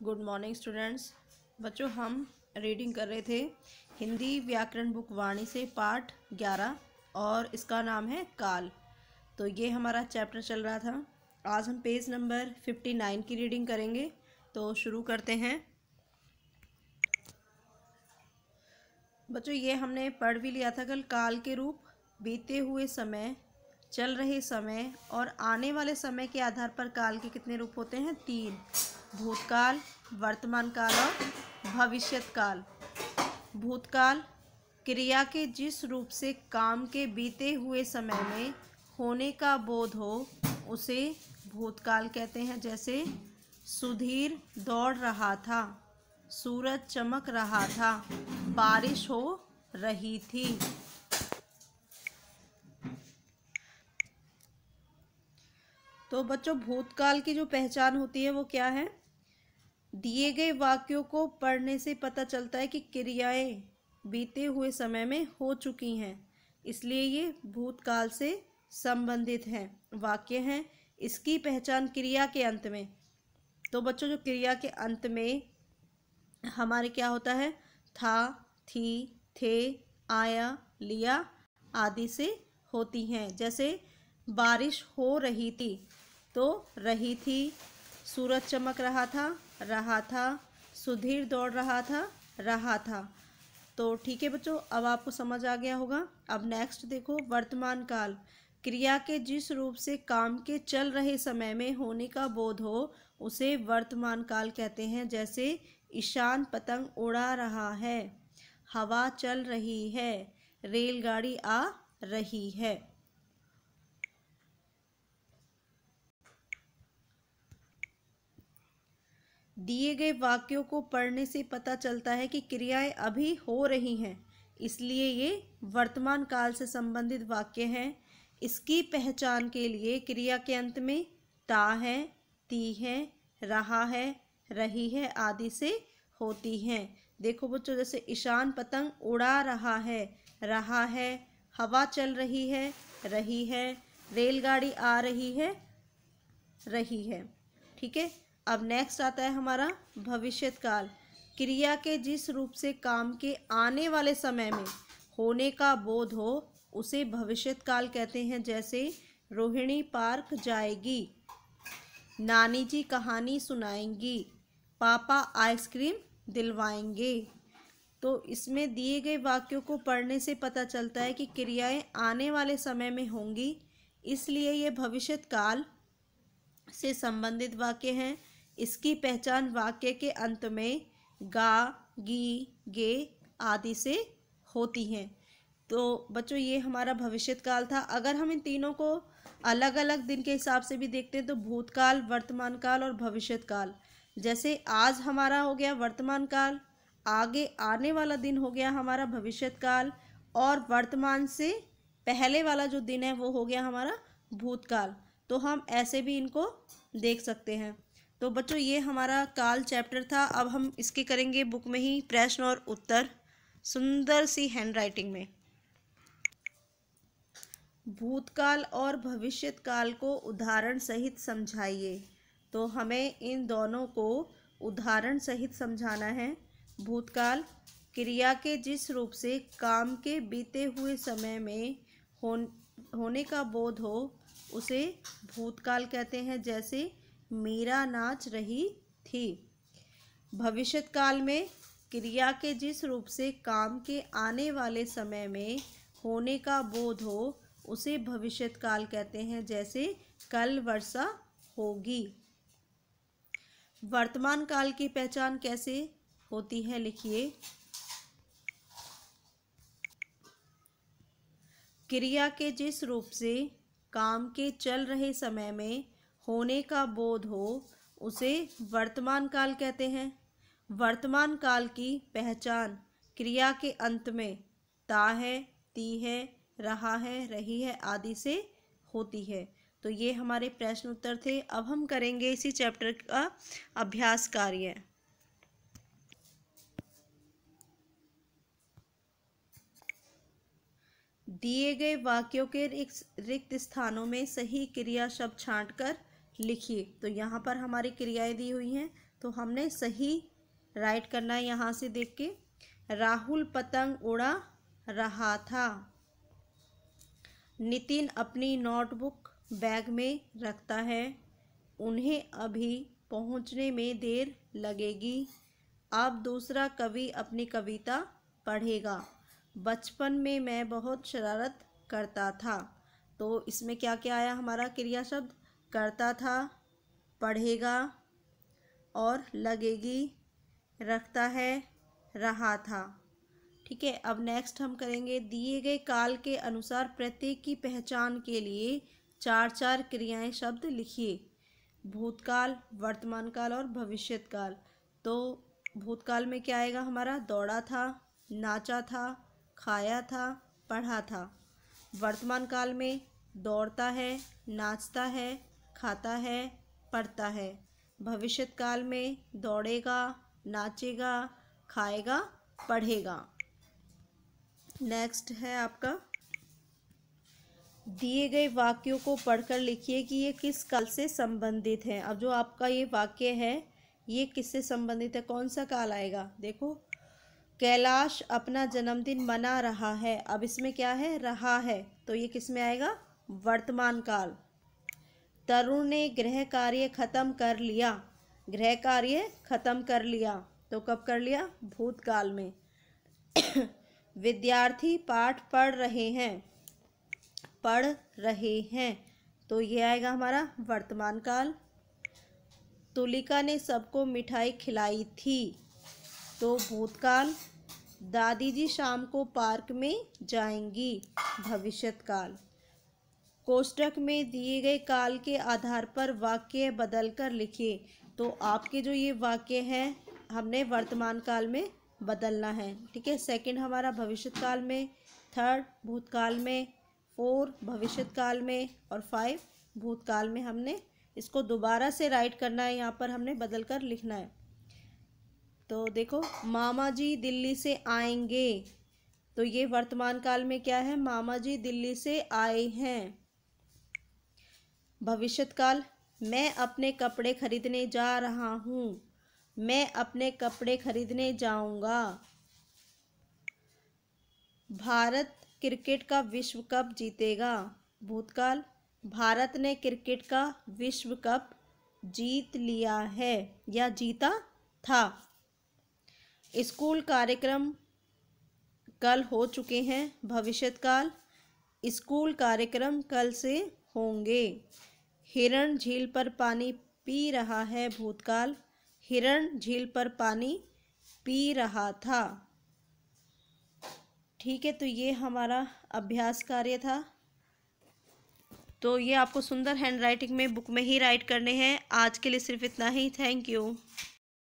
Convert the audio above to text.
Good morning students. बच्चों, हम reading कर रहे थे हिंदी व्याकरण बुक वाणी से पाठ 11 और इसका नाम है काल। तो ये हमारा चैप्टर चल रहा था। आज हम पेज नंबर 59 की रीडिंग करेंगे। तो शुरू करते हैं। बच्चों, ये हमने पढ़ भी लिया था कल। काल के रूप बीते हुए समय, चल रहे समय और आने वाले समय के आधार पर काल के कितने रूप होते हैं? 3। भूतकाल, वर्तमान काल और भविष्यत काल। भूतकाल क्रिया के जिस रूप से काम के बीते हुए समय में होने का बोध हो उसे भूतकाल कहते हैं। जैसे सुधीर दौड़ रहा था, सूरज चमक रहा था, बारिश हो रही थी। तो बच्चों, भूतकाल की जो पहचान होती है वो क्या है? दिए गए वाक्यों को पढ़ने से पता चलता है कि क्रियाएं बीते हुए समय में हो चुकी हैं, इसलिए ये भूतकाल से संबंधित हैं, वाक्य हैं। इसकी पहचान क्रिया के अंत में। तो बच्चों, जो क्रिया के अंत में हमारे क्या होता है? था, थी, थे, आया, लिया आदि से होती हैं। जैसे बारिश हो रही थी तो रही थी, सूरज चमक रहा था, सुधीर दौड़ रहा था। तो ठीक है बच्चों, अब आपको समझ आ गया होगा। अब नेक्स्ट देखो, वर्तमान काल क्रिया के जिस रूप से काम के चल रहे समय में होने का बोध हो उसे वर्तमान काल कहते हैं। जैसे ईशान पतंग उड़ा रहा है, हवा चल रही है, रेलगाड़ी आ रही है। दिए गए वाक्यों को पढ़ने से पता चलता है कि क्रियाएं अभी हो रही हैं, इसलिए ये वर्तमान काल से संबंधित वाक्य हैं। इसकी पहचान के लिए क्रिया के अंत में ता है, ती है, रहा है, रही है आदि से होती हैं। देखो बच्चों, जैसे ईशान पतंग उड़ा रहा है, हवा चल रही है, रही है, रेलगाड़ी आ रही है, रही है। ठीक है। अब नेक्स्ट आता है हमारा भविष्यत काल। क्रिया के जिस रूप से काम के आने वाले समय में होने का बोध हो उसे भविष्यत काल कहते हैं। जैसे रोहिणी पार्क जाएगी, नानी जी कहानी सुनाएंगी, पापा आइसक्रीम दिलवाएंगे। तो इसमें दिए गए वाक्यों को पढ़ने से पता चलता है कि क्रियाएं आने वाले समय में होंगी, इसलिए ये भविष्यत काल से संबंधित वाक्य हैं। इसकी पहचान वाक्य के अंत में गा, गी, गे आदि से होती हैं। तो बच्चों, ये हमारा भविष्यत काल था। अगर हम इन तीनों को अलग अलग दिन के हिसाब से भी देखते हैं तो भूतकाल, वर्तमान काल और भविष्यत काल। जैसे आज हमारा हो गया वर्तमान काल, आगे आने वाला दिन हो गया हमारा भविष्यत काल, और वर्तमान से पहले वाला जो दिन है वो हो गया हमारा भूतकाल। तो हम ऐसे भी इनको देख सकते हैं। तो बच्चों, ये हमारा काल चैप्टर था। अब हम इसके करेंगे बुक में ही प्रश्न और उत्तर, सुंदर सी हैंडराइटिंग में। भूतकाल और भविष्यत काल को उदाहरण सहित समझाइए। तो हमें इन दोनों को उदाहरण सहित समझाना है। भूतकाल क्रिया के जिस रूप से काम के बीते हुए समय में होने का बोध हो उसे भूतकाल कहते हैं। जैसे मीरा नाच रही थी। भविष्यत काल में क्रिया के जिस रूप से काम के आने वाले समय में होने का बोध हो उसे भविष्यत काल कहते हैं। जैसे कल वर्षा होगी। वर्तमान काल की पहचान कैसे होती है? लिखिए। क्रिया के जिस रूप से काम के चल रहे समय में होने का बोध हो उसे वर्तमान काल कहते हैं। वर्तमान काल की पहचान क्रिया के अंत में ता है, ती है, रहा है, रही है आदि से होती है। तो ये हमारे प्रश्न उत्तर थे। अब हम करेंगे इसी चैप्टर का अभ्यास कार्य। दिए गए वाक्यों के रिक्त स्थानों में सही क्रिया शब्द छांटकर लिखिए। तो यहाँ पर हमारी क्रियाएं दी हुई हैं, तो हमने सही राइट करना है यहाँ से देख के। राहुल पतंग उड़ा रहा था। नितिन अपनी नोटबुक बैग में रखता है। उन्हें अभी पहुंचने में देर लगेगी। अब दूसरा कवि अपनी कविता पढ़ेगा। बचपन में मैं बहुत शरारत करता था। तो इसमें क्या क्या आया हमारा क्रिया शब्द? करता था, पढ़ेगा और लगेगी, रखता है, रहा था। ठीक है, अब नेक्स्ट हम करेंगे दिए गए काल के अनुसार प्रत्येक की पहचान के लिए 4 क्रियाएं शब्द लिखिए। भूतकाल, वर्तमान काल और भविष्यत काल। तो भूतकाल में क्या आएगा हमारा? दौड़ा था, नाचा था, खाया था, पढ़ा था। वर्तमान काल में दौड़ता है, नाचता है, खाता है, पढ़ता है। भविष्यत काल में दौड़ेगा, नाचेगा, खाएगा, पढ़ेगा। नेक्स्ट है आपका दिए गए वाक्यों को पढ़कर लिखिए कि ये किस काल से संबंधित है। अब जो आपका ये वाक्य है ये किससे संबंधित है? कौन सा काल आएगा? देखो, कैलाश अपना जन्मदिन मना रहा है। अब इसमें क्या है? रहा है, तो ये किस में आएगा? वर्तमान काल। तरुण ने गृह कार्य खत्म कर लिया। गृह कार्य खत्म कर लिया, तो कब कर लिया? भूतकाल में। विद्यार्थी पाठ पढ़ रहे हैं। पढ़ रहे हैं, तो ये आएगा हमारा वर्तमान काल। तुलिका ने सबको मिठाई खिलाई थी, तो भूतकाल। दादी जी शाम को पार्क में जाएंगी, भविष्यत काल। कोष्टक में दिए गए काल के आधार पर वाक्य बदलकर लिखिए। तो आपके जो ये वाक्य हैं हमने वर्तमान काल में बदलना है। ठीक है, सेकंड हमारा भविष्यत काल में, थर्ड भूतकाल में, 4 भविष्यत काल में और 5 भूतकाल में। हमने इसको दोबारा से राइट करना है, यहाँ पर हमने बदल कर लिखना है। तो देखो, मामा जी दिल्ली से आएंगे, तो ये वर्तमान काल में क्या है? मामा जी दिल्ली से आए हैं। भविष्यत काल, मैं अपने कपड़े खरीदने जा रहा हूँ। मैं अपने कपड़े खरीदने जाऊंगा। भारत क्रिकेट का विश्व कप जीतेगा। भूतकाल, भारत ने क्रिकेट का विश्व कप जीत लिया है या जीता था। स्कूल कार्यक्रम कल हो चुके हैं। भविष्यत काल, स्कूल कार्यक्रम कल से होंगे। हिरण झील पर पानी पी रहा है। भूतकाल, हिरण झील पर पानी पी रहा था। ठीक है, तो ये हमारा अभ्यास कार्य था। तो ये आपको सुंदर हैंडराइटिंग में बुक में ही राइट करने हैं। आज के लिए सिर्फ इतना ही। Thank you.